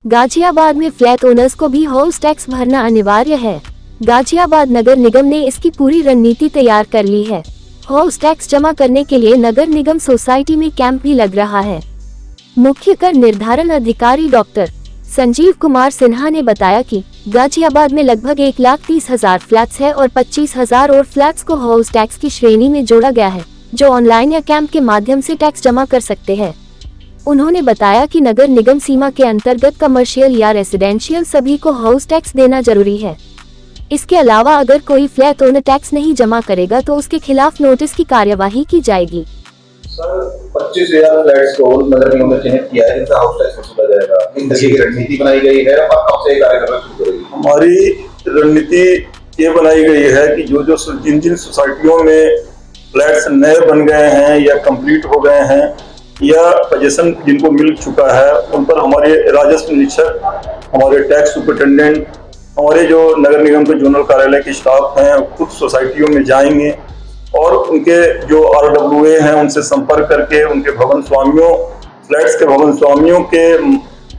गाजियाबाद में flat owners को भी हाउस टैक्स भरना अनिवार्य है। गाजियाबाद नगर निगम ने इसकी पूरी रणनीति तैयार कर ली है। हाउस टैक्स जमा करने के लिए नगर निगम सोसाइटी में कैंप भी लग रहा है। मुख्य कर निर्धारण अधिकारी डॉक्टर संजीव कुमार सिन्हा ने बताया कि गाजियाबाद में लगभग 1,30,000 फ्लैट्स है और 25,000 और फ्लैट्स को हाउस टैक्स की श्रेणी में जोड़ा गया है, जो ऑनलाइन या कैंप के माध्यम से टैक्स जमा कर सकते हैं। उन्होंने बताया कि नगर निगम सीमा के अंतर्गत कमर्शियल या रेसिडेंशियल सभी को हाउस टैक्स देना जरूरी है। इसके अलावा अगर कोई फ्लैट ओनर टैक्स नहीं जमा करेगा तो उसके खिलाफ नोटिस की कार्यवाही की जाएगी। सर 25,000 फ्लैट्स को नगर निगम ने चिन्हित किया है जिनका हाउस टैक्स वसूला जाएगा। इन तरीके की रणनीति बनाई गई है और कब से कार्य करना शुरू करेगी? हमारी रणनीति ये बनाई गई है कि जिन सोसाइटियों में फ्लैट्स नए बन गए हैं या कंप्लीट हो गए हैं या पोजीशन जिनको मिल चुका है, उन पर हमारे राजस्व निरीक्षक, हमारे टैक्स सुपरिटेंडेंट, हमारे जो नगर निगम के जोनल कार्यालय के स्टाफ हैं खुद सोसाइटियों में जाएंगे और उनके जो RWA हैं उनसे संपर्क करके उनके भवन स्वामियों, फ्लैट्स के भवन स्वामियों के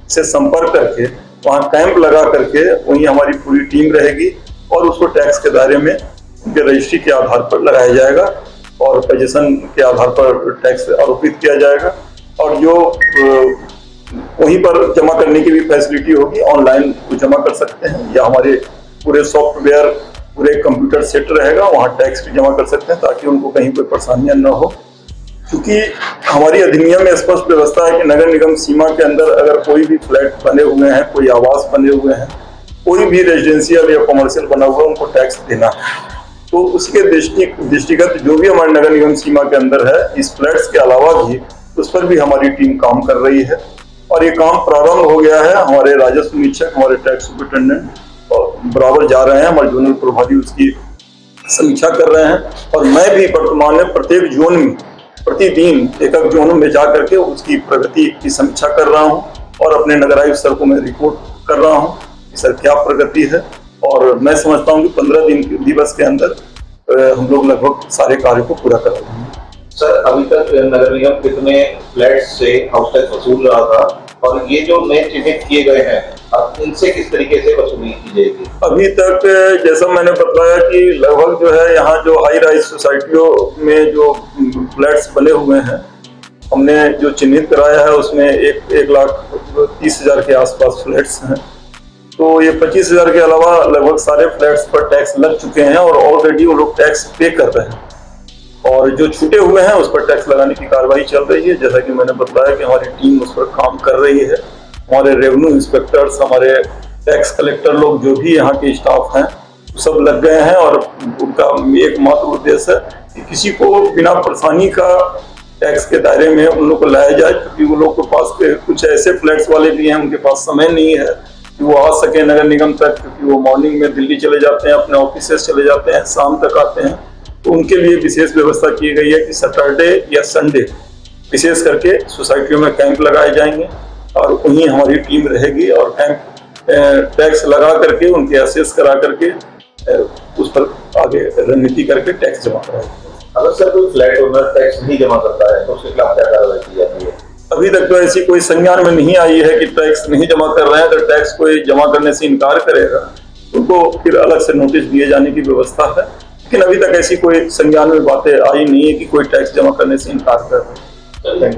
से संपर्क करके वहाँ कैंप लगा करके वहीं हमारी पूरी टीम रहेगी और उसको टैक्स के दायरे में उनके रजिस्ट्री के आधार पर लगाया जाएगा और पोजीशन के आधार पर टैक्स आरोपित किया जाएगा। और जो वहीं पर जमा करने की भी फैसिलिटी होगी, ऑनलाइन जमा कर सकते हैं या हमारे पूरे सॉफ्टवेयर, पूरे कंप्यूटर सेट रहेगा, वहाँ टैक्स भी जमा कर सकते हैं ताकि उनको कहीं कोई परेशानियां न हो। क्योंकि हमारी अधिनियम में स्पष्ट व्यवस्था है कि नगर निगम सीमा के अंदर अगर कोई भी फ्लैट बने हुए हैं, कोई आवास बने हुए हैं, कोई भी रेजिडेंशियल या कमर्शियल बना हुआ है, उनको टैक्स देना है। तो उसके दृष्टिगत जो भी हमारे नगर निगम सीमा के अंदर है, इस फ्लैट्स के अलावा भी उस पर भी हमारी टीम काम कर रही है और ये काम प्रारंभ हो गया है। हमारे राजस्व निरीक्षक, हमारे टैक्स सुपरिटेंडेंट और बराबर जा रहे हैं, हमारे जोनल प्रभारी उसकी समीक्षा कर रहे हैं और मैं भी वर्तमान में प्रत्येक जोन में प्रतिदिन एक जोन में जा करके उसकी प्रगति की समीक्षा कर रहा हूं और अपने नगर आयुक्त सर को मैं रिपोर्ट कर रहा हूं कि सर क्या प्रगति है। और मैं समझता हूं कि 15 दिवस के अंदर हम लोग लगभग सारे कार्य को पूरा कर रहे हैं। सर अभी तक नगर निगम कितने फ्लैट से हाउस टैक्स वसूल रहा था और ये जो नए चिन्हित किए गए हैं अब इनसे किस तरीके से वसूली की जाएगी? अभी तक जैसा मैंने बताया कि लगभग जो है यहाँ जो हाई राइज सोसाइटियों में जो फ्लैट्स बने हुए हैं, हमने जो चिन्हित कराया है उसमें 1,30,000 के आसपास फ्लैट्स हैं। तो ये 25,000 के अलावा लगभग सारे फ्लैट्स पर टैक्स लग चुके हैं और ऑलरेडी वो लोग टैक्स पे कर रहे हैं और जो छूटे हुए हैं उस पर टैक्स लगाने की कार्रवाई चल रही है। जैसा कि मैंने बताया कि हमारी टीम उस पर काम कर रही है। हमारे रेवेन्यू इंस्पेक्टर्स, हमारे टैक्स कलेक्टर लोग जो भी यहाँ के स्टाफ हैं सब लग गए हैं और उनका एकमात्र उद्देश्य है कि किसी को बिना परेशानी का टैक्स के दायरे में उन लोग को लाया जाए। क्योंकि वो लोग के पास कुछ ऐसे फ्लैट्स वाले भी हैं, उनके पास समय नहीं है कि वो आ सके नगर निगम तक, क्योंकि वो मॉर्निंग में दिल्ली चले जाते हैं, अपने ऑफिस चले जाते हैं, शाम तक आते हैं। तो उनके लिए विशेष व्यवस्था की गई है कि सैटरडे या संडे विशेष करके सोसाइटियों में कैंप लगाए जाएंगे और वहीं हमारी टीम रहेगी और कैंप टैक्स लगा करके उनके असेस करा करके उस पर आगे रणनीति करके टैक्स जमा कराएंगे। अगर सर कोई फ्लैट ओनर टैक्स नहीं जमा करता है तो उसके खिलाफ क्या कार्रवाई की जाती है? अभी तक तो ऐसी कोई संज्ञान में नहीं आई है कि टैक्स नहीं जमा कर रहे हैं। अगर टैक्स कोई जमा करने से इनकार करेगा उनको फिर अलग से नोटिस दिए जाने की व्यवस्था है, लेकिन अभी तक ऐसी कोई संज्ञान में बातें आई नहीं है कि कोई टैक्स जमा करने से इनकार कर रहा है।